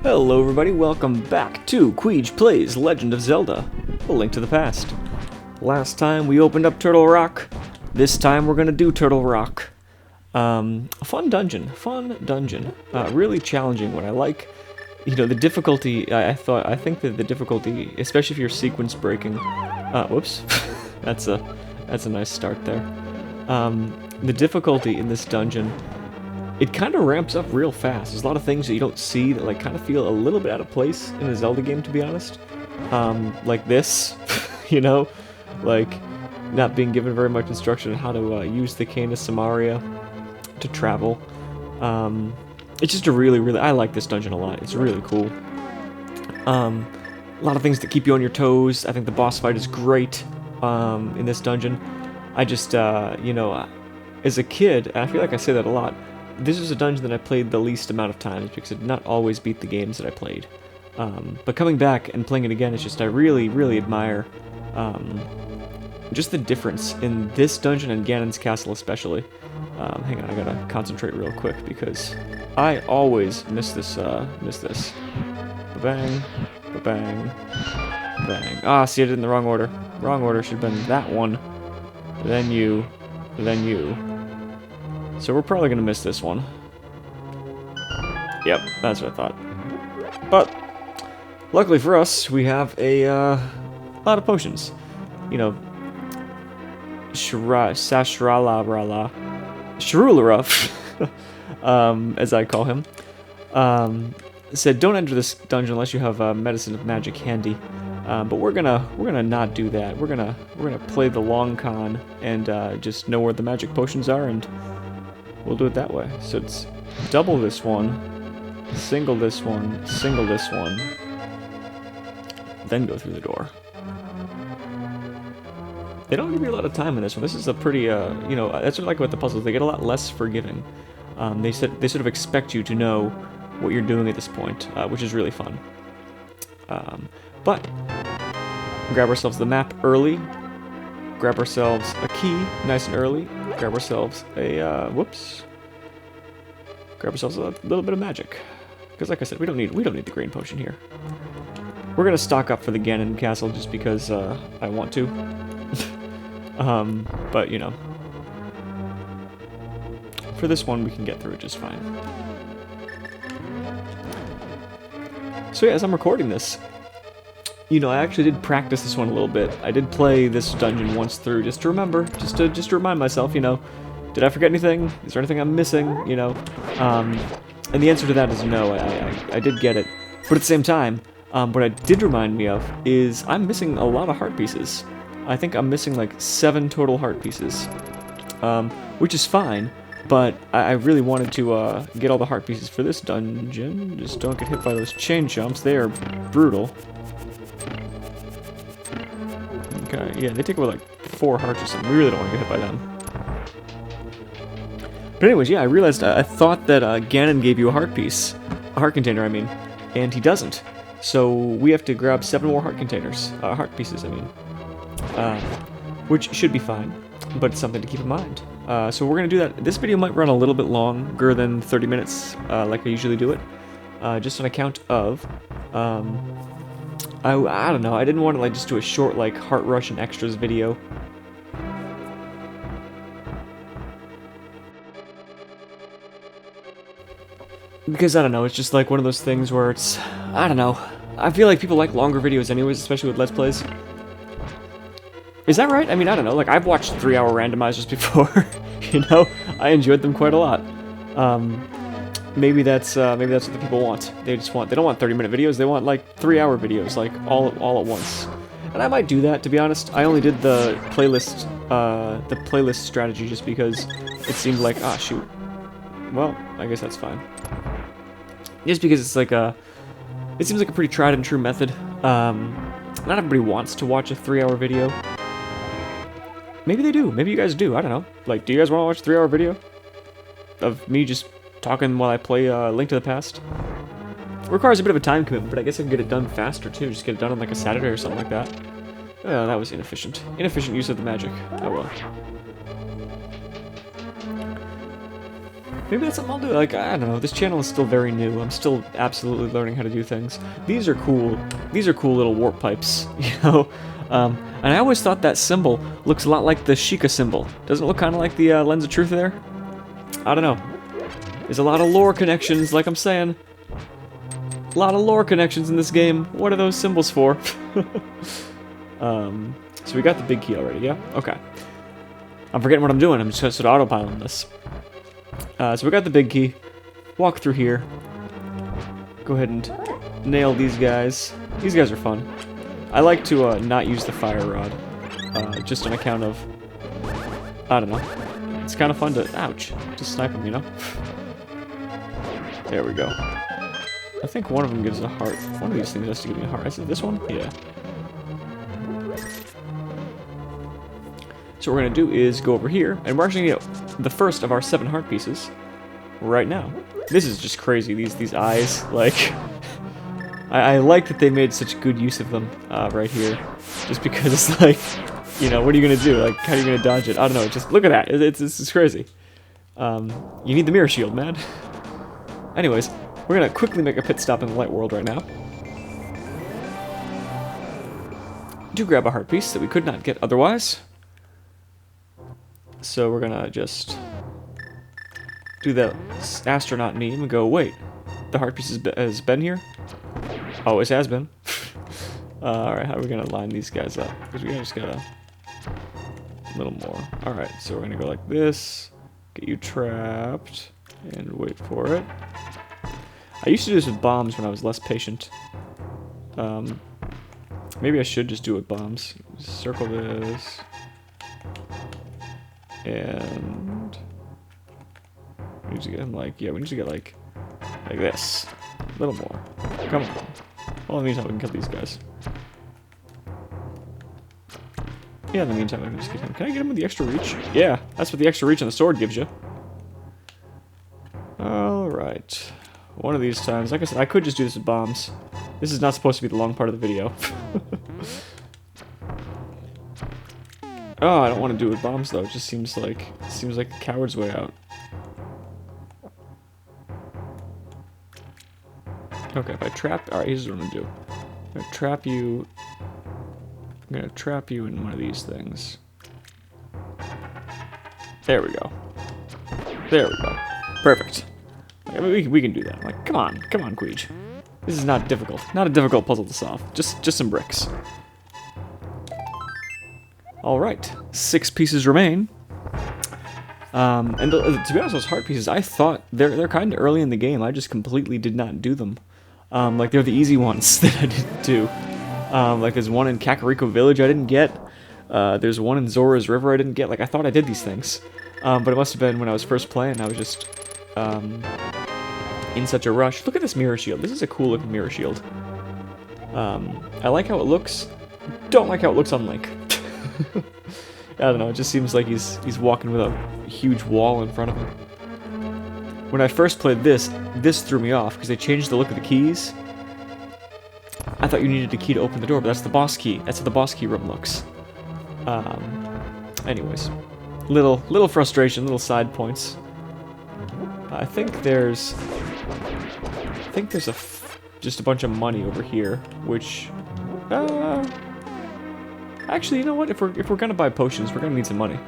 Hello everybody, welcome back to Kwij Plays Legend of Zelda, A Link to the Past. Last time we opened up Turtle Rock, this time we're gonna do Turtle Rock. A fun dungeon, really challenging. What I like, you know, the difficulty, I think that the difficulty, especially if you're sequence breaking, whoops, that's a nice start there. The difficulty in this dungeon, it kind of ramps up real fast. There's a lot of things that you don't see that like kind of feel a little bit out of place in a Zelda game, to be honest. Like this, you know, like not being given very much instruction on how to use the cane of Samaria to travel. It's just a really, I like this dungeon a lot. It's really cool. A lot of things that keep you on your toes. I think the boss fight is great in this dungeon. I just, you know, as a kid, and I feel like I say that a lot, this is a dungeon that I played the least amount of times because I did not always beat the games that I played. But coming back and playing it again, it's just I really admire just the difference in this dungeon and Ganon's castle especially. Hang on, I gotta concentrate real quick because I always miss this. Ba-bang, ba-bang, bang. Ah, see, I did it in the wrong order. Wrong order, should have been that one, then you, then you. So we're probably gonna miss this one. Yep, that's what I thought. But luckily for us, we have a lot of potions. You know, Sashrala, as I call him, said don't enter this dungeon unless you have a medicine of magic handy. But we're gonna not do that. We're gonna play the long con and just know where the magic potions are, and we'll do it that way. So it's double this one, single this one, single this one, then go through the door. They don't give you a lot of time in this one. This is a pretty, you know, that's what I like about the puzzles. They get a lot less forgiving. They sort of expect you to know what you're doing at this point, which is really fun. But grab ourselves the map early. Grab ourselves a key, nice and early. Grab ourselves a whoops. Grab ourselves a little bit of magic, because like I said, we don't need the green potion here. We're gonna stock up for the Ganon castle just because I want to. But you know, for this one we can get through it just fine. So yeah, as I'm recording this, you know, I actually did practice this one a little bit. I did play this dungeon once through, just to remember, just to remind myself, you know, did I forget anything? Is there anything I'm missing? You know, and the answer to that is no. I did get it, but at the same time, what it did remind me of is I'm missing a lot of heart pieces. I think I'm missing like 7 total heart pieces, which is fine. But I really wanted to get all the heart pieces for this dungeon. Just don't get hit by those chain jumps. They are brutal. Okay, yeah, they take away like 4 hearts or something. We really don't want to get hit by them. But anyways, yeah, I realized, I thought that Ganon gave you a heart piece. A heart container, I mean. And he doesn't. So we have to grab 7 more heart containers. Heart pieces, I mean. Which should be fine. But it's something to keep in mind. So we're going to do that. This video might run a little bit longer than 30 minutes, like I usually do it. Just on account of... I don't know, I didn't want to like just do a short like heart rush and extras video. Because I don't know, it's just like one of those things where it's, I don't know, I feel like people like longer videos anyways, especially with Let's Plays. Is that right? I mean, I don't know, like I've watched 3-hour randomizers before, you know, I enjoyed them quite a lot. Maybe that's what the people want. They don't want 30-minute videos, they want like 3-hour videos, like all at once. And I might do that, to be honest. I only did the playlist strategy just because it seemed like, ah, shoot. Well, I guess that's fine. Just because it's like it seems like a pretty tried and true method. Not everybody wants to watch a 3-hour video. Maybe they do, maybe you guys do, I don't know. Like, do you guys want to watch a 3-hour video? Of me just talking while I play Link to the Past? It requires a bit of a time commitment, but I guess I can get it done faster too. Just get it done on like a Saturday or something like that. Oh, that was inefficient. Inefficient use of the magic. Oh well. Maybe that's something I'll do. Like, I don't know. This channel is still very new. I'm still absolutely learning how to do things. These are cool. These are cool little warp pipes, you know? And I always thought that symbol looks a lot like the Sheikah symbol. Doesn't it look kind of like the Lens of Truth there? I don't know. There's a lot of lore connections, like I'm saying. A lot of lore connections in this game. What are those symbols for? So we got the big key already, yeah? Okay. I'm forgetting what I'm doing. I'm just sort of autopiloting this. So we got the big key. Walk through here. Go ahead and nail these guys. These guys are fun. I like to not use the fire rod. Just on account of... I don't know. It's kind of fun to... Ouch. Just snipe them, you know? There we go. I think one of them gives a heart. One of these things has to give me a heart. Is it this one? Yeah. So what we're going to do is go over here, and we're actually going to get the first of our 7 heart pieces right now. This is just crazy, these eyes, like... I like that they made such good use of them right here, just because it's like, you know, what are you going to do? Like, how are you going to dodge it? I don't know, just look at that, it's crazy. You need the mirror shield, man. Anyways, we're going to quickly make a pit stop in the light world right now. Do grab a heart piece that we could not get otherwise. So we're gonna just do the astronaut meme and go, wait, the heart piece has been here? Oh, it has been. Alright, how are we gonna line these guys up? Because we just got a little more. Alright, so we're gonna go like this, get you trapped, and wait for it. I used to do this with bombs when I was less patient. Maybe I should just do it with bombs. Circle this. And we need to get him like, yeah, we need to get like this. A little more. Come on. Well, in the meantime, we can kill these guys. Yeah, in the meantime, I can just get him. Can I get him with the extra reach? Yeah, that's what the extra reach on the sword gives you. Alright. One of these times, like I said, I could just do this with bombs. This is not supposed to be the long part of the video. Oh, I don't want to do it with bombs though. It just seems like the coward's way out. Okay, if I trap, all right, here's what I'm gonna do. I'm gonna trap you. I'm gonna trap you in one of these things. There we go. There we go. Perfect. I mean, we can do that. Like, come on, Kwij. This is not difficult. Not a difficult puzzle to solve. Just some bricks. Alright, 6 pieces remain. And to be honest, those heart pieces, I thought they're kind of early in the game. I just completely did not do them. Like, they're the easy ones that I didn't do. Like, there's one in Kakariko Village I didn't get. There's one in Zora's River I didn't get. Like, I thought I did these things. But it must have been when I was first playing. I was just in such a rush. Look at this mirror shield. This is a cool looking mirror shield. I like how it looks. Don't like how it looks on Link. I don't know, it just seems like he's walking with a huge wall in front of him. When I first played this threw me off, because they changed the look of the keys. I thought you needed a key to open the door, but that's the boss key. That's how the boss key room looks. Anyways. Little frustration, little side points. I think there's just a bunch of money over here, which... Actually, you know what? If we're gonna buy potions, we're gonna need some money.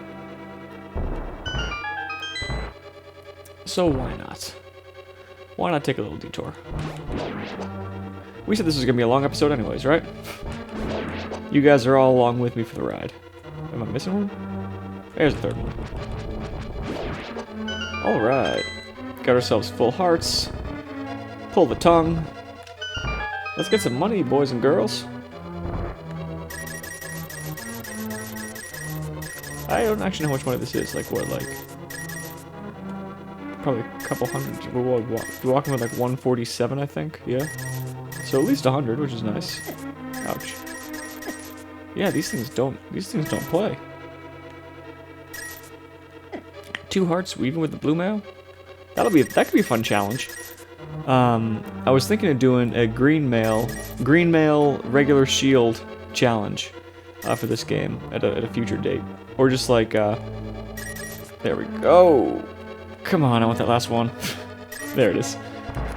So why not? Why not take a little detour? We said this was gonna be a long episode anyways, right? You guys are all along with me for the ride. Am I missing one? There's the third one. Alright. Got ourselves full hearts. Pull the tongue. Let's get some money, boys and girls. I don't actually know how much money this is. Like, what, like... Probably a couple hundred. We're walking with like 147, I think. Yeah. So at least 100, which is nice. Ouch. Yeah, these things don't play. 2 hearts, even with the blue mail? That could be a fun challenge. I was thinking of doing a green mail regular shield challenge for this game at a future date. Or just like, there we go. Come on, I want that last one. There it is.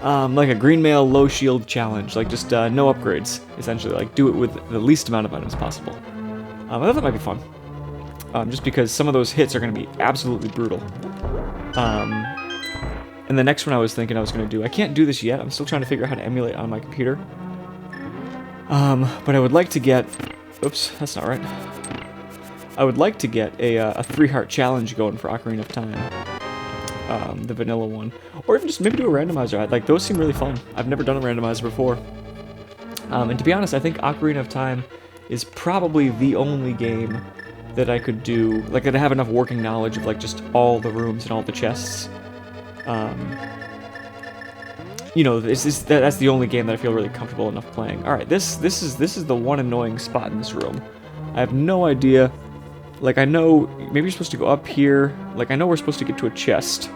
Like a green mail low shield challenge, like just no upgrades, essentially. Like do it with the least amount of items possible. I thought that might be fun. Just because some of those hits are going to be absolutely brutal. And the next one I was thinking I was going to do, I can't do this yet. I'm still trying to figure out how to emulate on my computer. But I would like to get... Oops, that's not right. I would like to get a 3-heart challenge going for Ocarina of Time. The vanilla one. Or even just maybe do a randomizer. Like, those seem really fun. I've never done a randomizer before. And to be honest, I think Ocarina of Time is probably the only game that I could do, like, that I have enough working knowledge of, like, just all the rooms and all the chests. You know, that's the only game that I feel really comfortable enough playing. Alright, this is the one annoying spot in this room. I have no idea. Like, I know, maybe you're supposed to go up here. Like, I know we're supposed to get to a chest.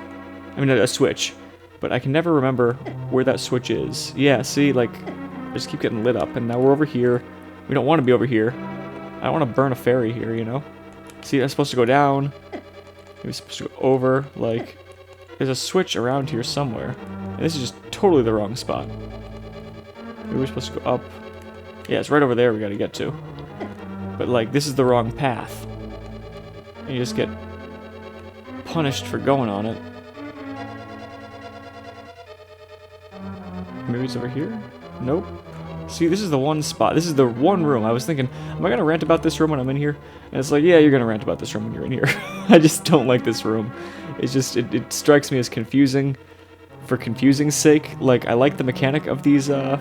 I mean, a switch. But I can never remember where that switch is. Yeah, see, like, I just keep getting lit up, and now we're over here. We don't want to be over here. I don't want to burn a fairy here, you know? See, I'm supposed to go down. Maybe supposed to go over, like... There's a switch around here somewhere. And this is just totally the wrong spot. Maybe we're supposed to go up. Yeah, it's right over there we gotta get to. But, like, this is the wrong path. And you just get punished for going on it. Maybe it's over here? Nope. See, this is the one spot. This is the one room. I was thinking, am I gonna rant about this room when I'm in here? And it's like, yeah, you're gonna rant about this room when you're in here. I just don't like this room. It's just, it strikes me as confusing for confusing's sake. Like, I like the mechanic of these, you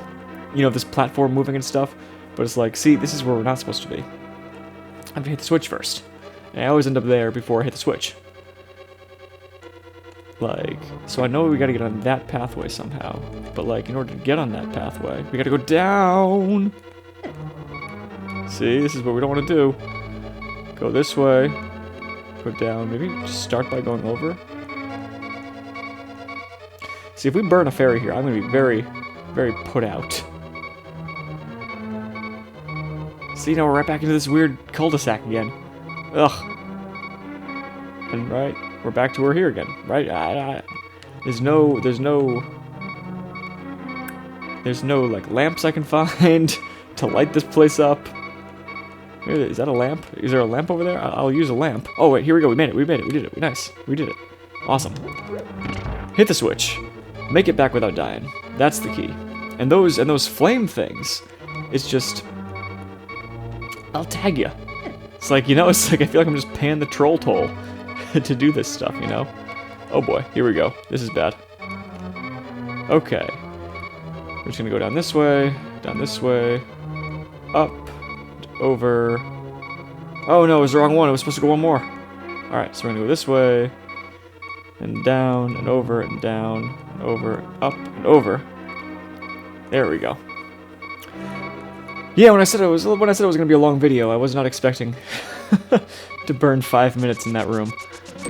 know, this platform moving and stuff. But it's like, see, this is where we're not supposed to be. I have to hit the switch first. And I always end up there before I hit the switch. Like, so I know we gotta get on that pathway somehow. But, like, in order to get on that pathway, we gotta go down! See, this is what we don't want to do. Go this way. Go down. Maybe just start by going over. See, if we burn a fairy here, I'm gonna be very, very put out. See, now we're right back into this weird cul-de-sac again. Ugh. And right, we're back to where we're here again, right? There's no like lamps I can find to light this place up. Is that a lamp? Is there a lamp over there? I'll use a lamp. Oh wait, here we go. We made it. We did it. Nice. We did it. Awesome. Hit the switch. Make it back without dying. That's the key. And those flame things. It's just, I'll tag you. It's like, you know, it's like I feel like I'm just paying the troll toll to do this stuff, you know? Oh boy, here we go. This is bad. Okay. We're just gonna go down this way, up, over. Oh no, it was the wrong one. It was supposed to go one more. Alright, so we're gonna go this way, and down, and over, and down, and over, up, and over. There we go. Yeah, when I said it was gonna be a long video, I was not expecting to burn 5 minutes in that room.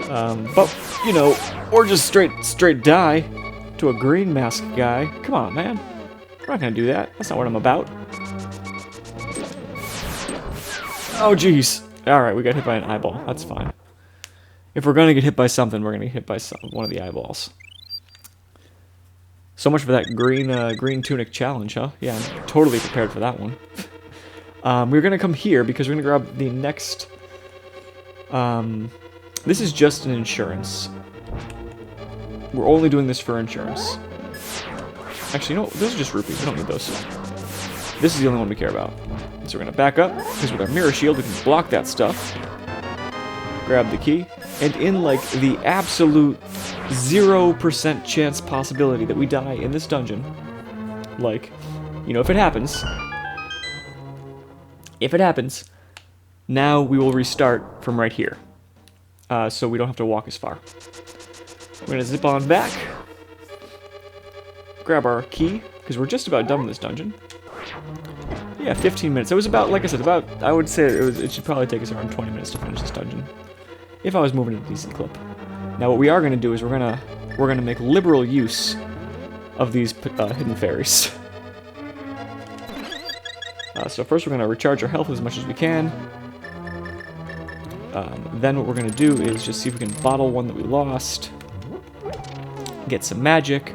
But you know, or just straight die to a green mask guy. Come on, man. We're not gonna do that. That's not what I'm about. Oh, jeez. Alright, we got hit by an eyeball. That's fine. If we're gonna get hit by something, we're gonna get hit by one of the eyeballs. So much for that green tunic challenge, huh? Yeah, I'm totally prepared for that one. We're gonna come here because we're gonna grab the next... this is just an insurance. We're only doing this for insurance. Actually, you know, those are just rupees. We don't need those. This is the only one we care about. So we're gonna back up, because with our mirror shield we can block that stuff. Grab the key, and in like the absolute 0% chance possibility that we die in this dungeon, like, you know, if it happens, now we will restart from right here. So we don't have to walk as far. We're gonna zip on back, grab our key, because we're just about done with this dungeon. Yeah, 15 minutes. It was about, like I said, I would say it should probably take us around 20 minutes to finish this dungeon. If I was moving at a decent clip. Now what we are going to do is we're going to make liberal use of these hidden fairies. So first we're going to recharge our health as much as we can. Then what we're going to do is just see if we can bottle one that we lost. get some magic.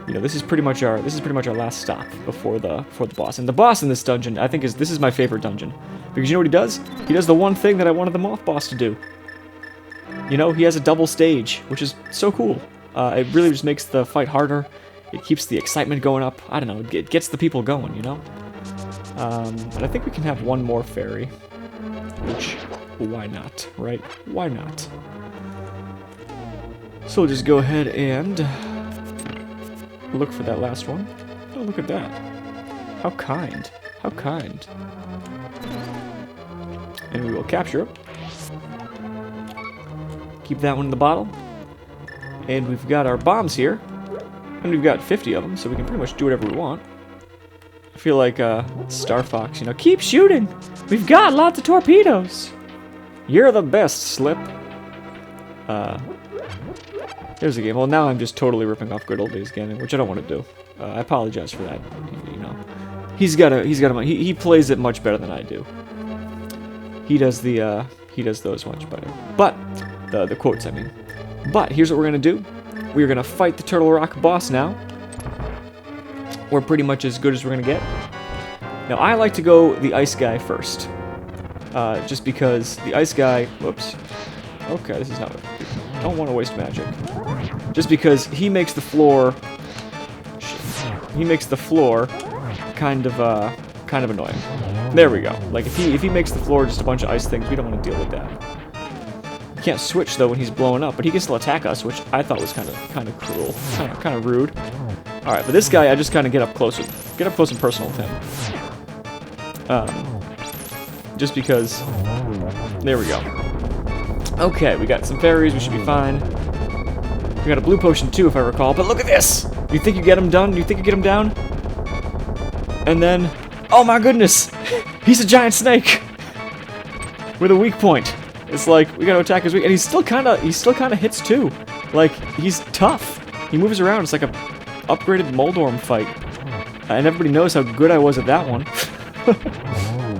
You know, this is pretty much our last stop before the boss. And the boss in this dungeon, I think, this is my favorite dungeon, because you know what he does? He does the one thing that I wanted the moth boss to do. You know, he has a double stage, which is so cool. It really just makes the fight harder. It keeps the excitement going up. I don't know, it gets the people going, you know? But I think we can have one more fairy, which, why not, right? Why not? So we'll just go ahead and look for that last one. Oh, look at that. How kind. How kind. And we will capture it. Keep that one in the bottle. And we've got our bombs here. And we've got 50 of them, so we can pretty much do whatever we want. I feel like Star Fox, you know, keep shooting! We've got lots of torpedoes! You're the best, Slip. Here's the game. Well, now I'm just totally ripping off good old days Ganon, which I don't want to do. I apologize for that. You know, he plays it much better than I do. He does those much better. But the quotes, I mean. But here's what we're gonna do. We're gonna fight the Turtle Rock boss now. We're pretty much as good as we're gonna get. Now I like to go the ice guy first, just because the ice guy. Whoops. Okay, this is not. Don't want to waste magic. Just because he makes the floor. He makes the floor kind of annoying. There we go. Like if he makes the floor just a bunch of ice things, we don't want to deal with that. You can't switch though when he's blowing up, but he can still attack us, which I thought was kind of cruel, kind of rude. All right, but this guy I just kind of get up close and personal with him. Just because. There we go. Okay, we got some fairies. We should be fine. We got a blue potion too, if I recall. But look at this! You think you get him done? You think you get him down? And then, oh my goodness, he's a giant snake with a weak point. It's like we gotta attack his weak, and he still kind of hits too. Like he's tough. He moves around. It's like a upgraded Moldorm fight, and everybody knows how good I was at that one.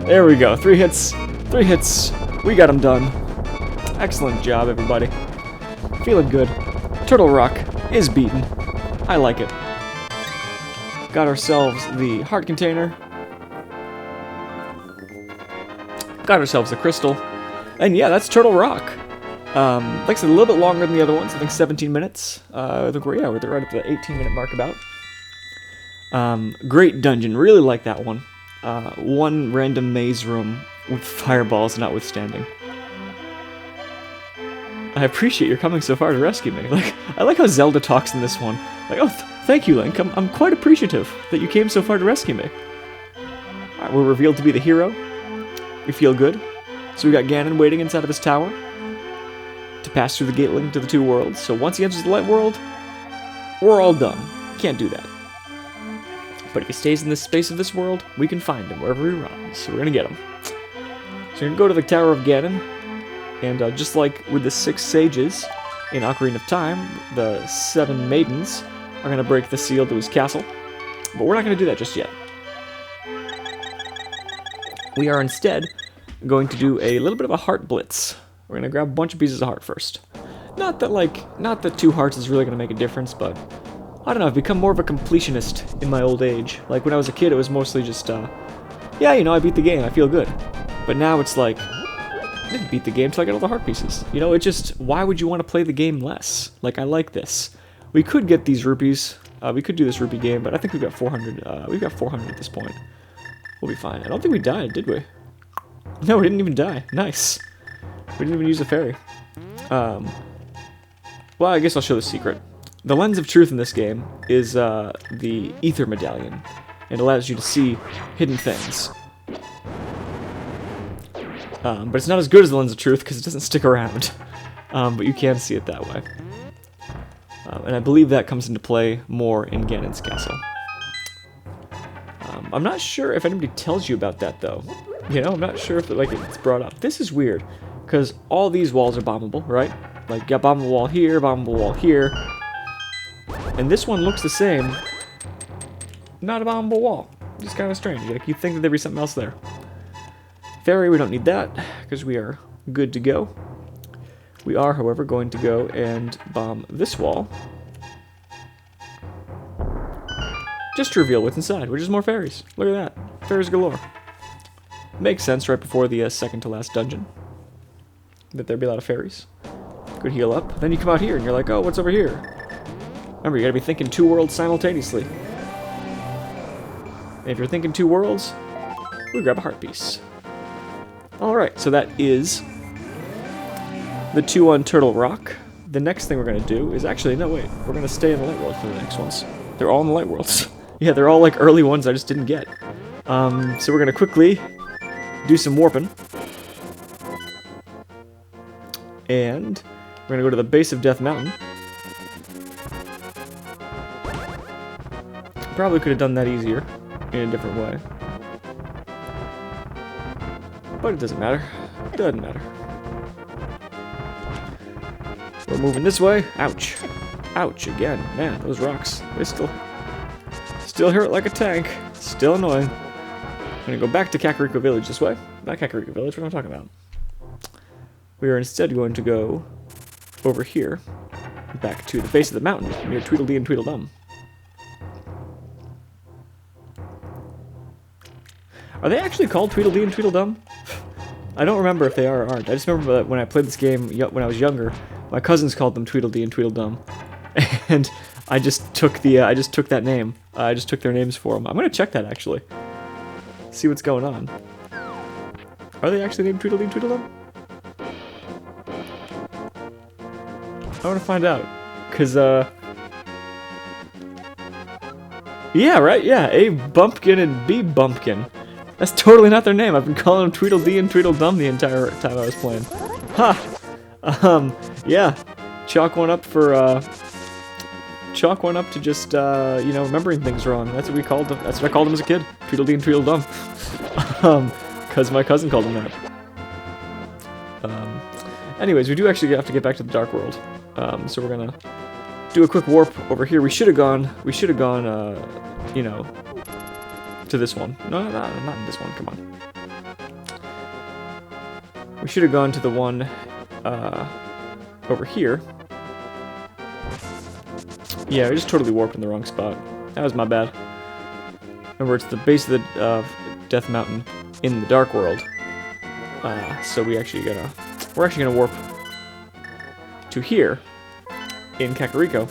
There we go. 3 hits. 3 hits. We got him done. Excellent job, everybody. Feeling good. Turtle Rock is beaten. I like it. Got ourselves the heart container. Got ourselves the crystal. And yeah, that's Turtle Rock. Like I said, a little bit longer than the other ones. I think 17 minutes. I think we're right at the 18-minute mark about. Great dungeon. Really like that one. One random maze room with fireballs notwithstanding. I appreciate your coming so far to rescue me. Like, I like how Zelda talks in this one. Like, oh, thank you, Link. I'm quite appreciative that you came so far to rescue me. Alright, we're revealed to be the hero. We feel good. So we got Ganon waiting inside of this tower to pass through the gate link to the 2 worlds. So once he enters the light world, we're all done. Can't do that. But if he stays in this space of this world, we can find him wherever he runs. So we're gonna get him. So we're gonna go to the Tower of Ganon. And just like with the 6 sages in Ocarina of Time, the 7 maidens are going to break the seal to his castle. But we're not going to do that just yet. We are instead going to do a little bit of a heart blitz. We're going to grab a bunch of pieces of heart first. Not that 2 hearts is really going to make a difference, but I don't know, I've become more of a completionist in my old age. Like when I was a kid, it was mostly just, yeah, you know, I beat the game, I feel good. But now it's like, I didn't beat the game till I got all the heart pieces. You know, it just, why would you want to play the game less? Like, I like this. We could get these rupees. We could do this rupee game, but I think we've got 400. We've got 400 at this point. We'll be fine. I don't think we died, did we? No, we didn't even die. Nice. We didn't even use a fairy. Well, I guess I'll show the secret. The lens of truth in this game is the ether medallion. It allows you to see hidden things. But it's not as good as the lens of truth because it doesn't stick around. But you can see it that way. And I believe that comes into play more in Ganon's castle. I'm not sure if anybody tells you about that though. You know, I'm not sure if it's brought up. This is weird because all these walls are bombable, right? Like, you got bombable wall here, bombable wall here. And this one looks the same. Not a bombable wall. Just kind of strange. You'd think that there'd be something else there. Fairy, we don't need that, because we are good to go. We are, however, going to go and bomb this wall. just to reveal what's inside, which is more fairies. Look at that. Fairies galore. Makes sense right before the second to last dungeon that there'd be a lot of fairies. Good heal up. Then you come out here and you're like, oh, what's over here? Remember, you gotta be thinking 2 worlds simultaneously. And if you're thinking 2 worlds, we grab a heart piece. Alright, so that is the 2 on Turtle Rock. The next thing we're gonna do is actually, no wait, we're gonna stay in the light world for the next ones. They're all in the light worlds. Yeah, they're all like early ones I just didn't get. So we're gonna quickly do some warping. And we're gonna go to the base of Death Mountain. Probably could have done that easier in a different way. But it doesn't matter. It doesn't matter. We're moving this way. Ouch. Ouch again. Man, those rocks, they still hurt like a tank. Still annoying. I'm gonna go back to Kakariko Village this way. Not Kakariko Village, what am I talking about? We are instead going to go over here, back to the base of the mountain, near Tweedledee and Tweedledum. Are they actually called Tweedledee and Tweedledum? I don't remember if they are or aren't. I just remember that when I played this game when I was younger, my cousins called them Tweedledee and Tweedledum, and I just took that name. I just took their names for them. I'm gonna check that actually. See what's going on. Are they actually named Tweedledee and Tweedledum? I want to find out, cause yeah, right, yeah, A Bumpkin and B Bumpkin. That's totally not their name. I've been calling them Tweedledee and Tweedledum the entire time I was playing. Ha! Yeah, chalk one up to just you know, remembering things wrong. That's what we called them. That's what I called them as a kid. Tweedledee and Tweedledum. Cause my cousin called them that. Anyways, we do actually have to get back to the Dark World. So we're gonna do a quick warp over here. We should have gone, you know, to this one. No, not in this one, come on. We should have gone to the one, over here. Yeah, we just totally warped in the wrong spot. That was my bad. Remember, it's the base of the, Death Mountain in the Dark World. So we're actually gonna warp to here in Kakariko,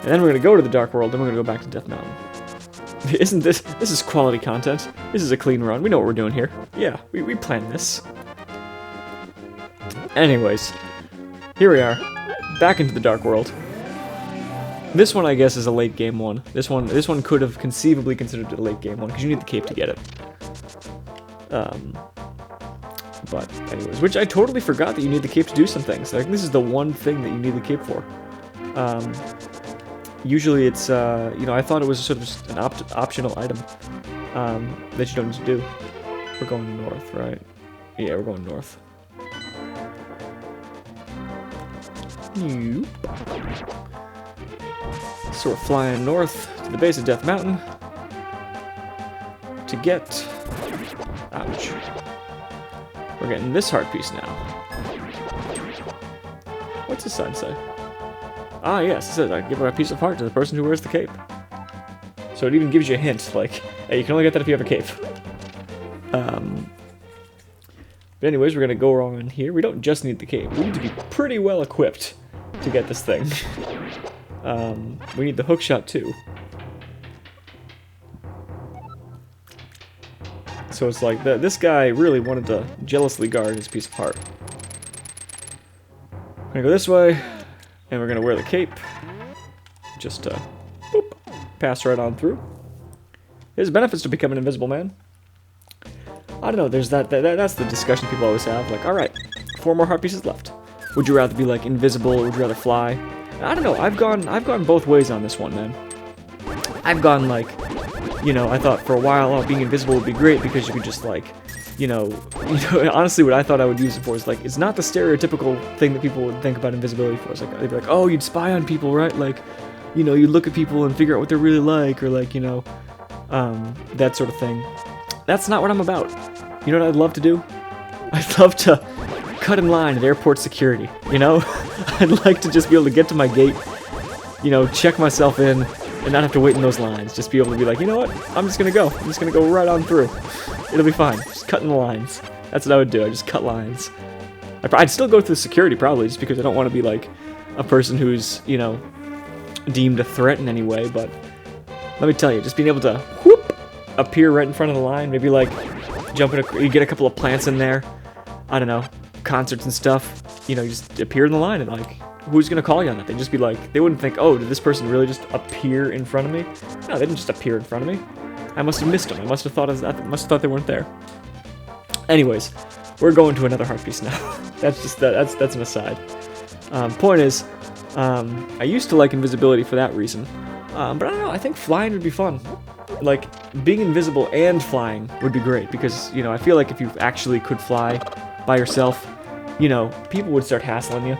and then we're gonna go to the Dark World, then we're gonna go back to Death Mountain. Isn't this is quality content? This is a clean run. We know what we're doing here. Yeah, we planned this. Anyways, here we are, back into the Dark World. This one, I guess, is a late game one. This one could have conceivably considered a late game one because you need the cape to get it. But anyways, which I totally forgot that you need the cape to do some things. Like, this is the one thing that you need the cape for. Usually it's, you know, I thought it was sort of just an optional item that you don't need to do. We're going north, right? Yeah, we're going north. So we're flying north to the base of Death Mountain to get... Ouch. We're getting this heart piece now. What's this sign say? Ah, yes, it says I give a piece of heart to the person who wears the cape. So it even gives you a hint, like, hey, you can only get that if you have a cape. But anyways, we're gonna go around here. We don't just need the cape. We need to be pretty well equipped to get this thing. We need the hook shot too. So it's like, this guy really wanted to jealously guard his piece of heart. We're gonna go this way, and we're gonna wear the cape. Just, boop, pass right on through. There's benefits to becoming an invisible man. I don't know, there's that's the discussion people always have, like, alright, 4 more heart pieces left. Would you rather be, like, invisible, or would you rather fly? I don't know, I've gone both ways on this one, man. I've gone, like, you know, I thought for a while, oh, being invisible would be great because you could just, like, you know, honestly what I thought I would use it for is, like, it's not the stereotypical thing that people would think about invisibility for. It's like, they'd be like, oh, you'd spy on people, right? Like, you know, you'd look at people and figure out what they're really like, or, like, you know, that sort of thing. That's not what I'm about. You know what I'd love to do? I'd love to cut in line at airport security, you know? I'd like to just be able to get to my gate, you know, check myself in, and not have to wait in those lines. Just be able to be like, you know what? I'm just gonna go. I'm just gonna go right on through. It'll be fine. Just cutting the lines. That's what I would do. I just cut lines. I'd still go through security probably, just because I don't want to be like a person who's, you know, deemed a threat in any way. But let me tell you, just being able to whoop appear right in front of the line, maybe like jump in you get a couple of plants in there. I don't know, concerts and stuff. You know, you just appear in the line and like, who's gonna call you on that? They'd just be like, they wouldn't think, oh, did this person really just appear in front of me? No, they didn't just appear in front of me. I must have missed them. I must have thought they weren't there. Anyways, we're going to another heart piece now. That's an aside. Point is, I used to like invisibility for that reason, but I don't know. I think flying would be fun. Like being invisible and flying would be great because, you know, I feel like if you actually could fly by yourself, you know, people would start hassling you.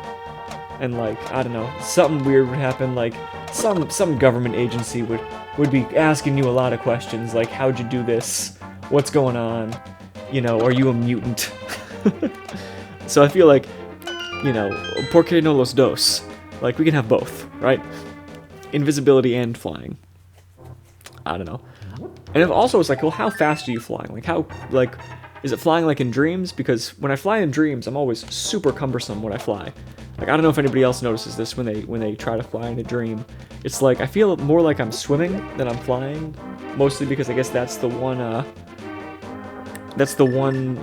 And like, I don't know, something weird would happen, like some government agency would be asking you a lot of questions, like how'd you do this? What's going on? You know, are you a mutant? So I feel like, you know, por qué no los dos? Like we can have both, right? Invisibility and flying. I don't know. And also it's like, well, how fast are you flying? Like how, like, is it flying like in dreams? Because when I fly in dreams, I'm always super cumbersome when I fly. Like, I don't know if anybody else notices this when they try to fly in a dream. It's like, I feel more like I'm swimming than I'm flying. Mostly because I guess that's the one,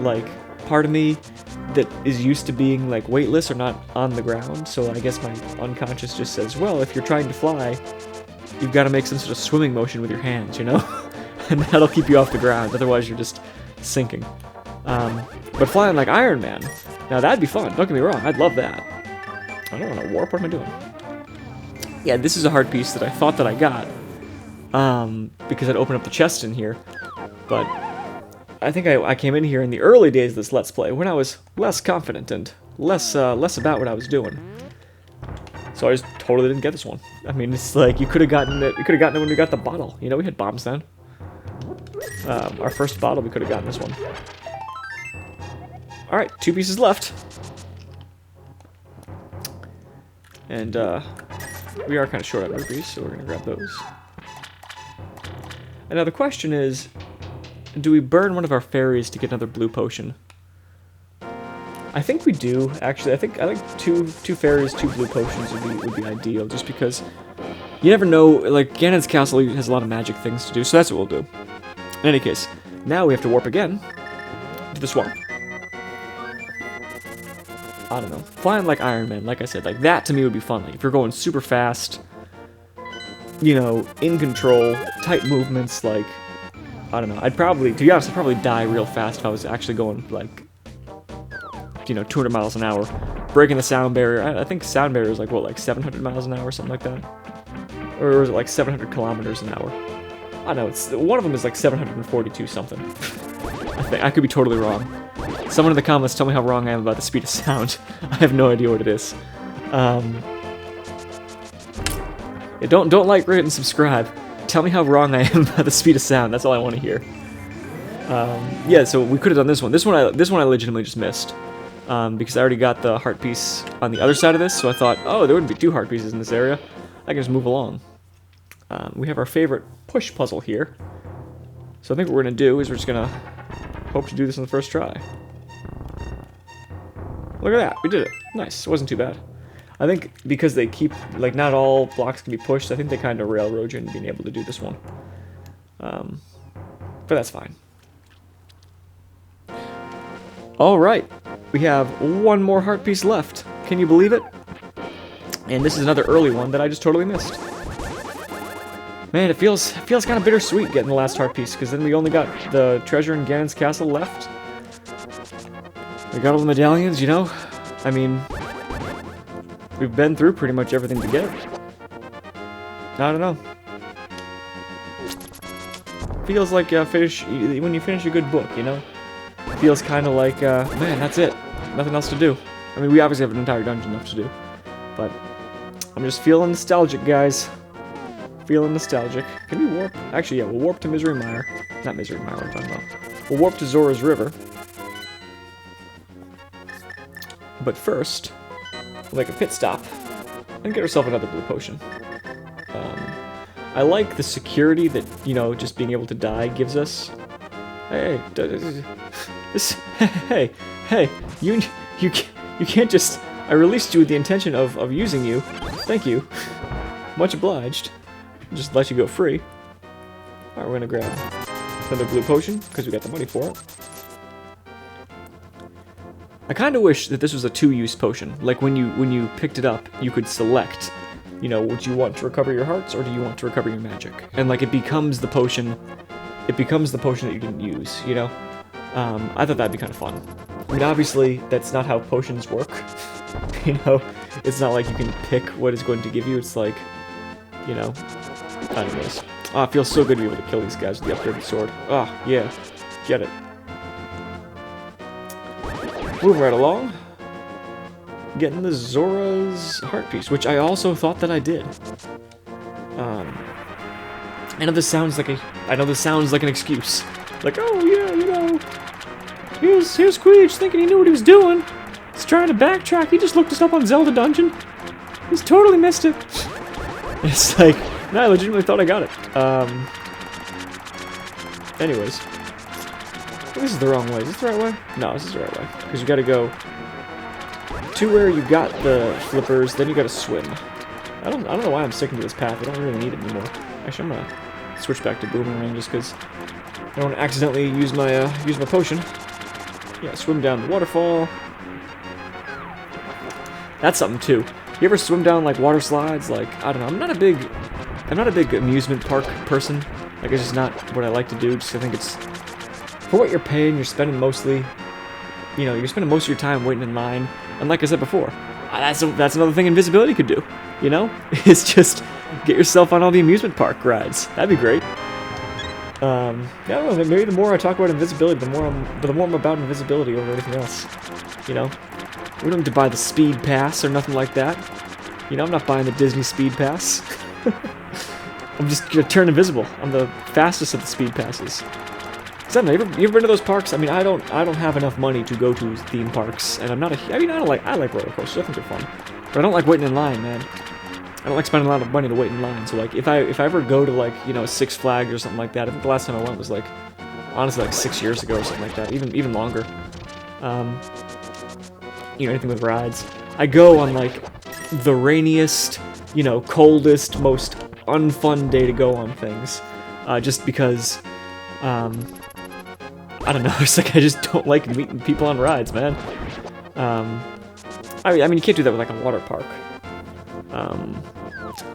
like, part of me that is used to being, like, weightless or not on the ground. So I guess my unconscious just says, well, if you're trying to fly, you've got to make some sort of swimming motion with your hands, you know? And that'll keep you off the ground. Otherwise, you're just sinking. But flying like Iron Man, now that'd be fun. Don't get me wrong, I'd love that. I don't want to warp. What am I doing? Yeah, this is a hard piece that I thought that I got, because I'd open up the chest in here. But I think I came in here in the early days of this Let's Play when I was less confident and less about what I was doing. So I just totally didn't get this one. I mean, it's like you could have gotten it. You could have gotten it when we got the bottle. You know, we had bombs then. Our first bottle, we could have gotten this one. All right, 2 pieces left. And, we are kind of short on rupees, so we're going to grab those. And now the question is, do we burn one of our fairies to get another blue potion? I think we do, actually. I think two fairies, 2 blue potions would be ideal, just because you never know, like, Ganon's castle has a lot of magic things to do, so that's what we'll do. In any case, now we have to warp again to the swamp. I don't know. Flying like Iron Man, like I said, like that to me would be fun. Like if you're going super fast, you know, in control, tight movements, like, I don't know. To be honest, I'd probably die real fast if I was actually going, like, you know, 200 miles an hour. Breaking the sound barrier. I think sound barrier is like, what, like 700 miles an hour or something like that? Or is it like 700 kilometers an hour? I don't know, one of them is like 742 something. I could be totally wrong. Someone in the comments tell me how wrong I am about the speed of sound. I have no idea what it is. Yeah, don't like, rate, and subscribe. Tell me how wrong I am about the speed of sound. That's all I want to hear. Yeah, so we could have done this one. This one I legitimately just missed. Because I already got the heart piece on the other side of this, so I thought, oh, there wouldn't be 2 heart pieces in this area. I can just move along. We have our favorite push puzzle here. So I think what we're going to do is we're just going to hope to do this on the first try. Look at that, we did it. Nice, it wasn't too bad. I think because they keep, like, not all blocks can be pushed, I think they kind of railroad you into being able to do this one. But that's fine. Alright, we have 1 more heart piece left. Can you believe it? And this is another early one that I just totally missed. Man, it feels kind of bittersweet getting the last heart piece, because then we only got the treasure in Ganon's castle left. We got all the medallions, you know? I mean, we've been through pretty much everything to get it. I don't know. Feels like when you finish a good book, you know? Feels kind of like, man, that's it. Nothing else to do. I mean, we obviously have an entire dungeon left to do. But I'm just feeling nostalgic, guys. Feeling nostalgic. Can we warp? Actually, yeah, we'll warp to Misery Mire. Not Misery Mire, what I'm talking about. We'll warp to Zora's River. But first, we'll make a pit stop and get ourselves another blue potion. I like the security that, you know, just being able to die gives us. Hey, hey, you can't just... I released you with the intention of using you. Thank you. Much obliged. Just let you go free. Alright, we're gonna grab another blue potion, because we got the money for it. I kinda wish that this was a 2-use potion. Like, when you picked it up, you could select, you know, would you want to recover your hearts, or do you want to recover your magic? And, like, it becomes the potion that you didn't use, you know? I thought that'd be kind of fun. I mean, obviously, that's not how potions work. You know? It's not like you can pick what it's going to give you, it's like, you know... Anyways. Oh, it feels so good to be able to kill these guys with the upgraded sword. Oh, yeah. Get it. Moving right along. Getting the Zora's heart piece, which I also thought that I did. I know this sounds like an excuse. Like, oh yeah, you know, here's Kwij thinking he knew what he was doing. He's trying to backtrack. He just looked us up on Zelda Dungeon. He's totally missed it. It's like, no, I legitimately thought I got it. Anyways. This is the wrong way. Is this the right way? No, this is the right way. Because you gotta go to where you got the flippers, then you gotta swim. I don't know why I'm sticking to this path. I don't really need it anymore. Actually, I'm gonna switch back to boomerang just because I don't want to accidentally use my potion. Yeah, swim down the waterfall. That's something too. You ever swim down like water slides? Like, I don't know. I'm not a big amusement park person. Like, it's just not what I like to do. Just I think it's for what you're paying. You're spending mostly, you know, you're spending most of your time waiting in line. And like I said before, that's another thing invisibility could do. You know, it's just get yourself on all the amusement park rides. That'd be great. Yeah, I don't know, maybe the more I talk about invisibility, the more I'm about invisibility over anything else. You know, we don't need to buy the speed pass or nothing like that. You know, I'm not buying the Disney speed pass. I'm just gonna turn invisible. I'm the fastest of the speed passes. I don't know, you ever been to those parks? I mean, I don't have enough money to go to theme parks, and I'm not a. I mean, I like roller coasters. I think they're fun, but I don't like waiting in line, man. I don't like spending a lot of money to wait in line. So like, if I ever go to like, you know, Six Flags or something like that, I think the last time I went was like, honestly, like 6 years ago or something like that, even longer. You know, anything with rides. I go on like the rainiest, you know, coldest, most unfun day to go on things, just because. I don't know. It's like I just don't like meeting people on rides, man. I mean, you can't do that with like a water park.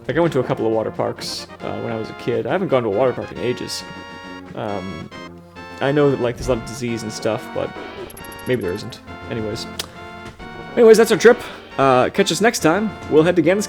Like I went to a couple of water parks when I was a kid. I haven't gone to a water park in ages. I know that like there's a lot of disease and stuff, but maybe there isn't. Anyways, that's our trip. Catch us next time. We'll head to Ganon's